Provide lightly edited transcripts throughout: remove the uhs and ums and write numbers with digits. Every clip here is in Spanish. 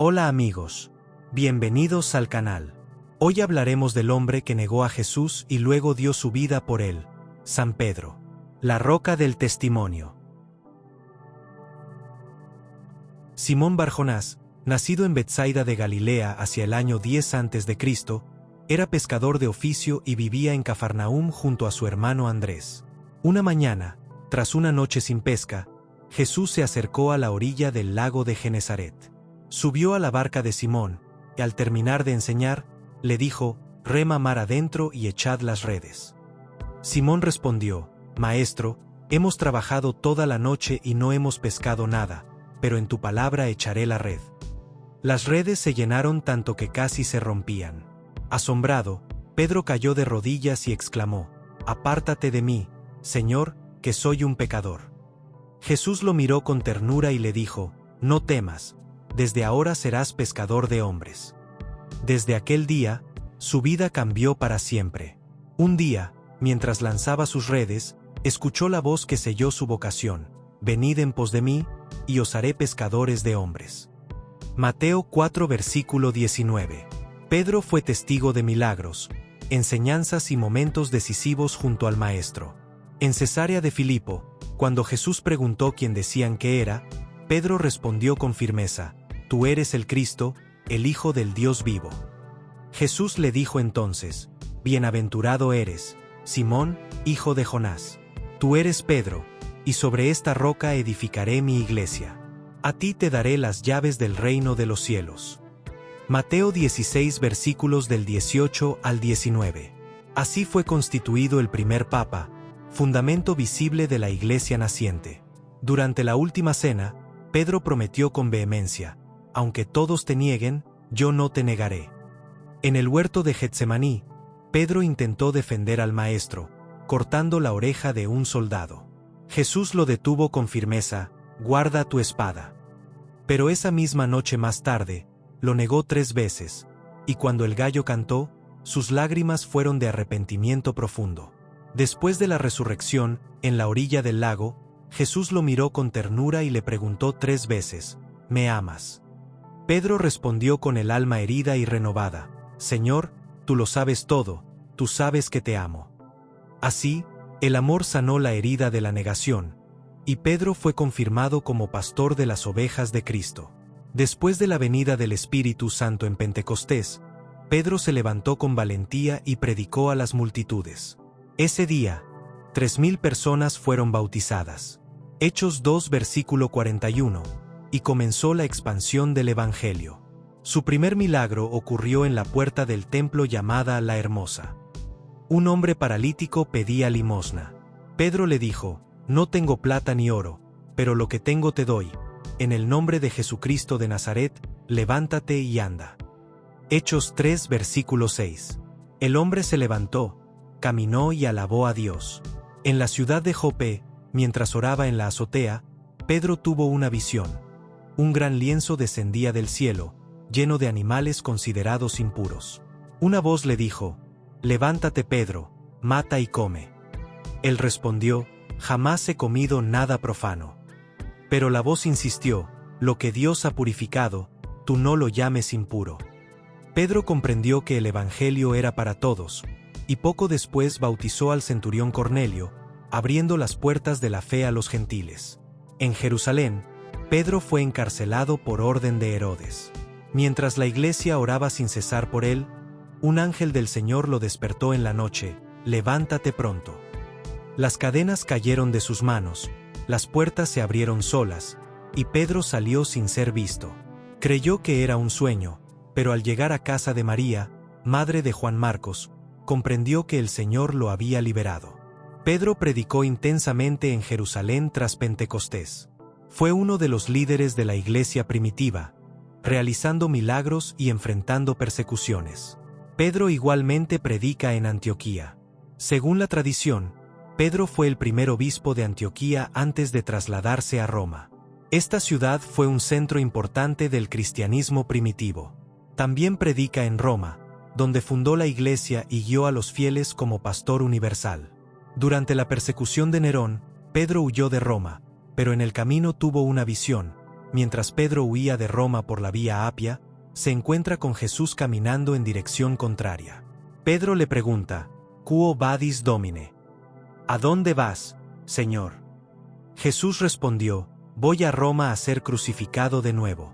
Hola amigos, bienvenidos al canal. Hoy hablaremos del hombre que negó a Jesús y luego dio su vida por él, San Pedro, la roca del testimonio. Simón Barjonás, nacido en Betsaida de Galilea hacia el año 10 a.C., era pescador de oficio y vivía en Cafarnaúm junto a su hermano Andrés. Una mañana, tras una noche sin pesca, Jesús se acercó a la orilla del lago de Genesaret. Subió a la barca de Simón, y al terminar de enseñar, le dijo: «Rema mar adentro y echad las redes». Simón respondió: «Maestro, hemos trabajado toda la noche y no hemos pescado nada, pero en tu palabra echaré la red». Las redes se llenaron tanto que casi se rompían. Asombrado, Pedro cayó de rodillas y exclamó: «Apártate de mí, Señor, que soy un pecador». Jesús lo miró con ternura y le dijo: «No temas, desde ahora serás pescador de hombres». Desde aquel día, su vida cambió para siempre. Un día, mientras lanzaba sus redes, escuchó la voz que selló su vocación: «Venid en pos de mí, y os haré pescadores de hombres». Mateo 4 versículo 19. Pedro fue testigo de milagros, enseñanzas y momentos decisivos junto al Maestro. En Cesarea de Filipo, cuando Jesús preguntó quién decían que era, Pedro respondió con firmeza: «Tú eres el Cristo, el Hijo del Dios vivo». Jesús le dijo entonces: «Bienaventurado eres, Simón, hijo de Jonás. Tú eres Pedro, y sobre esta roca edificaré mi iglesia. A ti te daré las llaves del reino de los cielos». Mateo 16 versículos del 18 al 19. Así fue constituido el primer papa, fundamento visible de la iglesia naciente. Durante la última cena, Pedro prometió con vehemencia: «Aunque todos te nieguen, yo no te negaré». En el huerto de Getsemaní, Pedro intentó defender al Maestro, cortando la oreja de un soldado. Jesús lo detuvo con firmeza: «Guarda tu espada». Pero esa misma noche más tarde, lo negó 3 veces, y cuando el gallo cantó, sus lágrimas fueron de arrepentimiento profundo. Después de la resurrección, en la orilla del lago, Jesús lo miró con ternura y le preguntó 3 veces: «¿Me amas?». Pedro respondió con el alma herida y renovada: «Señor, tú lo sabes todo, tú sabes que te amo». Así, el amor sanó la herida de la negación, y Pedro fue confirmado como pastor de las ovejas de Cristo. Después de la venida del Espíritu Santo en Pentecostés, Pedro se levantó con valentía y predicó a las multitudes. Ese día, 3.000 personas fueron bautizadas. Hechos 2 versículo 41, y comenzó la expansión del Evangelio. Su primer milagro ocurrió en la puerta del templo llamada La Hermosa. Un hombre paralítico pedía limosna. Pedro le dijo: «No tengo plata ni oro, pero lo que tengo te doy. En el nombre de Jesucristo de Nazaret, levántate y anda». Hechos 3 versículo 6. El hombre se levantó, caminó y alabó a Dios. En la ciudad de Jope, mientras oraba en la azotea, Pedro tuvo una visión. Un gran lienzo descendía del cielo, lleno de animales considerados impuros. Una voz le dijo: «Levántate, Pedro, mata y come». Él respondió: «Jamás he comido nada profano». Pero la voz insistió: «Lo que Dios ha purificado, tú no lo llames impuro». Pedro comprendió que el Evangelio era para todos, y poco después bautizó al centurión Cornelio, abriendo las puertas de la fe a los gentiles. En Jerusalén, Pedro fue encarcelado por orden de Herodes. Mientras la iglesia oraba sin cesar por él, un ángel del Señor lo despertó en la noche: «Levántate pronto». Las cadenas cayeron de sus manos, las puertas se abrieron solas, y Pedro salió sin ser visto. Creyó que era un sueño, pero al llegar a casa de María, madre de Juan Marcos, comprendió que el Señor lo había liberado. Pedro predicó intensamente en Jerusalén tras Pentecostés. Fue uno de los líderes de la iglesia primitiva, realizando milagros y enfrentando persecuciones. Pedro igualmente predica en Antioquía. Según la tradición, Pedro fue el primer obispo de Antioquía antes de trasladarse a Roma. Esta ciudad fue un centro importante del cristianismo primitivo. También predica en Roma, donde fundó la iglesia y guió a los fieles como pastor universal. Durante la persecución de Nerón, Pedro huyó de Roma, pero en el camino tuvo una visión: mientras Pedro huía de Roma por la vía Apia, se encuentra con Jesús caminando en dirección contraria. Pedro le pregunta: «Quo vadis, Domine?» ¿A dónde vas, Señor? Jesús respondió: «Voy a Roma a ser crucificado de nuevo».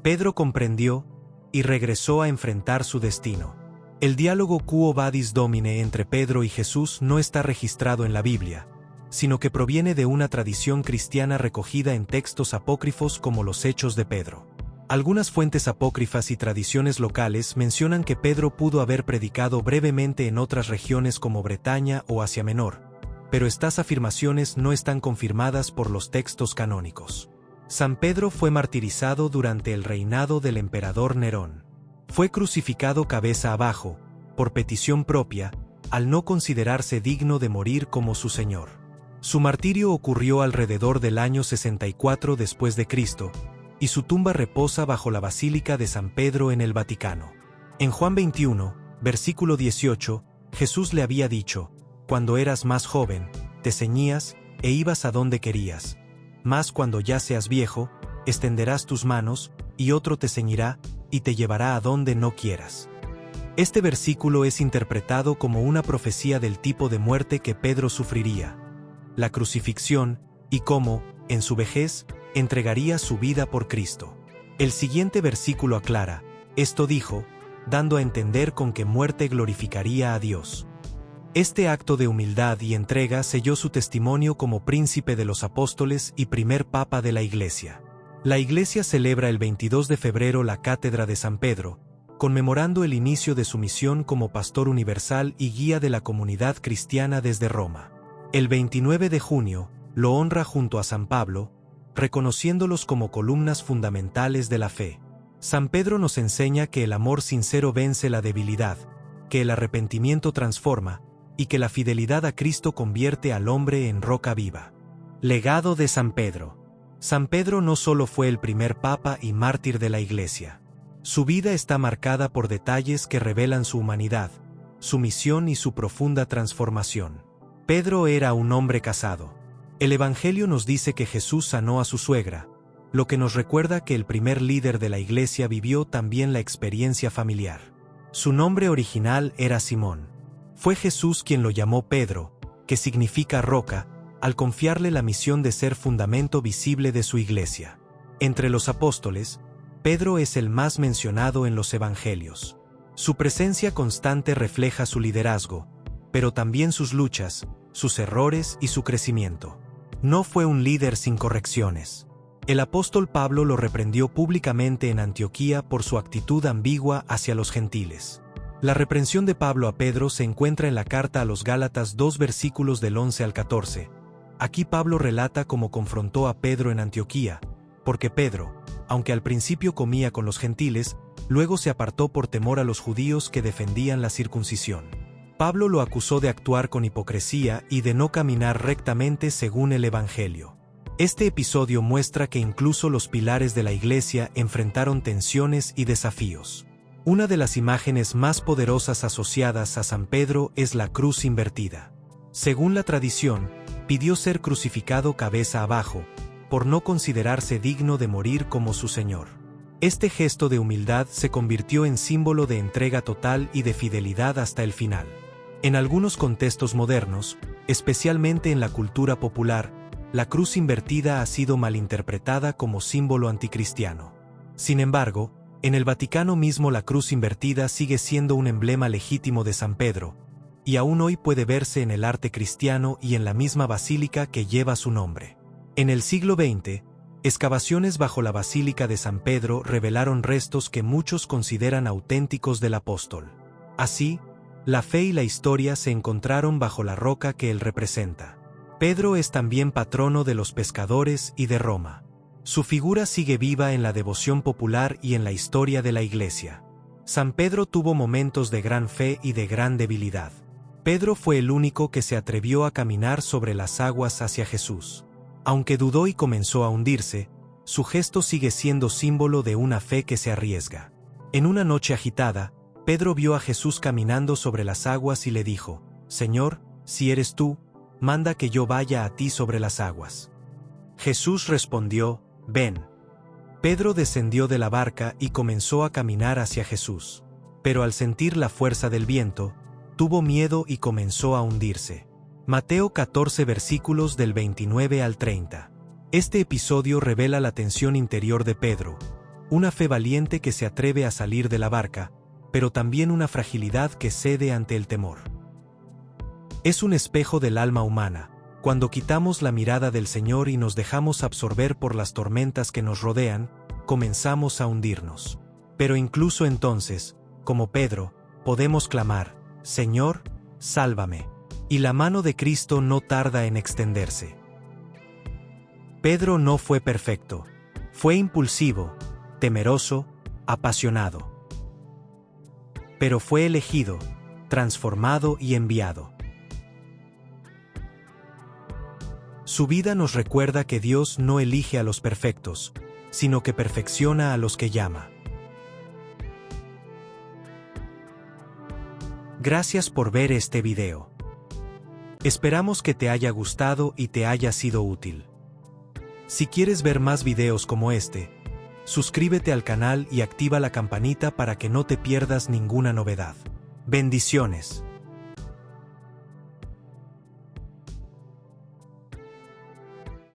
Pedro comprendió y regresó a enfrentar su destino. El diálogo Quo vadis, Domine entre Pedro y Jesús no está registrado en la Biblia, sino que proviene de una tradición cristiana recogida en textos apócrifos como los Hechos de Pedro. Algunas fuentes apócrifas y tradiciones locales mencionan que Pedro pudo haber predicado brevemente en otras regiones como Bretaña o Asia Menor, pero estas afirmaciones no están confirmadas por los textos canónicos. San Pedro fue martirizado durante el reinado del emperador Nerón. Fue crucificado cabeza abajo, por petición propia, al no considerarse digno de morir como su Señor. Su martirio ocurrió alrededor del año 64 después de Cristo, y su tumba reposa bajo la Basílica de San Pedro en el Vaticano. En Juan 21, versículo 18, Jesús le había dicho: «Cuando eras más joven, te ceñías e ibas a donde querías. Mas cuando ya seas viejo, extenderás tus manos, y otro te ceñirá, y te llevará a donde no quieras». Este versículo es interpretado como una profecía del tipo de muerte que Pedro sufriría, la crucifixión, y cómo, en su vejez, entregaría su vida por Cristo. El siguiente versículo aclara: «Esto dijo, dando a entender con qué muerte glorificaría a Dios». Este acto de humildad y entrega selló su testimonio como príncipe de los apóstoles y primer papa de la Iglesia. La Iglesia celebra el 22 de febrero la Cátedra de San Pedro, conmemorando el inicio de su misión como pastor universal y guía de la comunidad cristiana desde Roma. El 29 de junio, lo honra junto a San Pablo, reconociéndolos como columnas fundamentales de la fe. San Pedro nos enseña que el amor sincero vence la debilidad, que el arrepentimiento transforma, y que la fidelidad a Cristo convierte al hombre en roca viva. Legado de San Pedro. San Pedro no solo fue el primer papa y mártir de la Iglesia. Su vida está marcada por detalles que revelan su humanidad, su misión y su profunda transformación. Pedro era un hombre casado. El Evangelio nos dice que Jesús sanó a su suegra, lo que nos recuerda que el primer líder de la Iglesia vivió también la experiencia familiar. Su nombre original era Simón. Fue Jesús quien lo llamó Pedro, que significa roca, al confiarle la misión de ser fundamento visible de su Iglesia. Entre los apóstoles, Pedro es el más mencionado en los Evangelios. Su presencia constante refleja su liderazgo, pero también sus luchas, sus errores y su crecimiento. No fue un líder sin correcciones. El apóstol Pablo lo reprendió públicamente en Antioquía por su actitud ambigua hacia los gentiles. La reprensión de Pablo a Pedro se encuentra en la carta a los Gálatas 2 versículos del 11 al 14. Aquí Pablo relata cómo confrontó a Pedro en Antioquía, porque Pedro, aunque al principio comía con los gentiles, luego se apartó por temor a los judíos que defendían la circuncisión. Pablo lo acusó de actuar con hipocresía y de no caminar rectamente según el Evangelio. Este episodio muestra que incluso los pilares de la Iglesia enfrentaron tensiones y desafíos. Una de las imágenes más poderosas asociadas a San Pedro es la cruz invertida. Según la tradición, pidió ser crucificado cabeza abajo, por no considerarse digno de morir como su Señor. Este gesto de humildad se convirtió en símbolo de entrega total y de fidelidad hasta el final. En algunos contextos modernos, especialmente en la cultura popular, la cruz invertida ha sido malinterpretada como símbolo anticristiano. Sin embargo, en el Vaticano mismo la cruz invertida sigue siendo un emblema legítimo de San Pedro, y aún hoy puede verse en el arte cristiano y en la misma basílica que lleva su nombre. En el siglo XX, excavaciones bajo la Basílica de San Pedro revelaron restos que muchos consideran auténticos del apóstol. Así, la fe y la historia se encontraron bajo la roca que él representa. Pedro es también patrono de los pescadores y de Roma. Su figura sigue viva en la devoción popular y en la historia de la Iglesia. San Pedro tuvo momentos de gran fe y de gran debilidad. Pedro fue el único que se atrevió a caminar sobre las aguas hacia Jesús. Aunque dudó y comenzó a hundirse, su gesto sigue siendo símbolo de una fe que se arriesga. En una noche agitada, Pedro vio a Jesús caminando sobre las aguas y le dijo: «Señor, si eres tú, manda que yo vaya a ti sobre las aguas». Jesús respondió: «Ven». Pedro descendió de la barca y comenzó a caminar hacia Jesús. Pero al sentir la fuerza del viento, tuvo miedo y comenzó a hundirse. Mateo 14 versículos del 29 al 30. Este episodio revela la tensión interior de Pedro, una fe valiente que se atreve a salir de la barca, pero también una fragilidad que cede ante el temor. Es un espejo del alma humana. Cuando quitamos la mirada del Señor y nos dejamos absorber por las tormentas que nos rodean, comenzamos a hundirnos. Pero incluso entonces, como Pedro, podemos clamar: Señor, sálvame. Y la mano de Cristo no tarda en extenderse. Pedro no fue perfecto. Fue impulsivo, temeroso, apasionado. Pero fue elegido, transformado y enviado. Su vida nos recuerda que Dios no elige a los perfectos, sino que perfecciona a los que llama. Gracias por ver este video. Esperamos que te haya gustado y te haya sido útil. Si quieres ver más videos como este, suscríbete al canal y activa la campanita para que no te pierdas ninguna novedad. Bendiciones.